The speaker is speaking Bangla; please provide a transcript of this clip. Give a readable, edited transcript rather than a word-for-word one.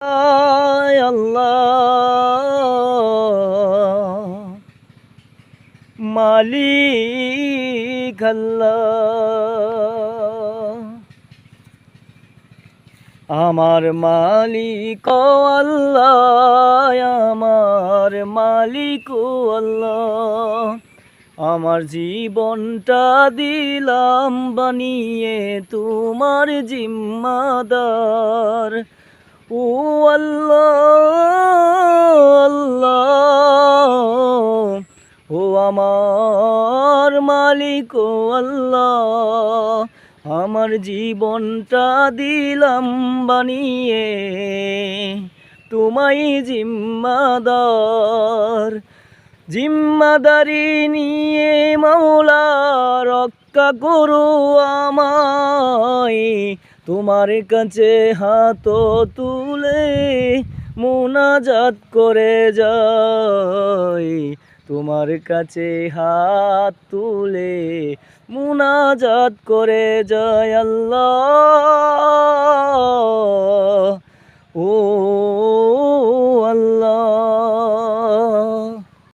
আয় আল্লাহ মালিক আল্লাহ, আমার মালিক আল্লাহ, আমার মালিক আল্লাহ। আমার জীবনটা দিলাম বানিয়ে তোমার জিম্মাদার। ও আল্লাহ আল্লাহ, ও আমার মালিক ও আল্লাহ, আমার জীবনটা দিলাম বানিয়ে তোমায় জিম্মাদার। জিম্মাদারি নিয়ে মাওলা রক্ষা করো আমায়, তোমার কাছে হাত তুলে মুনাজাত করে যাই। তোমার কাছে হাত তুলে মুনাজাত করে যায় আল্লাহ। ও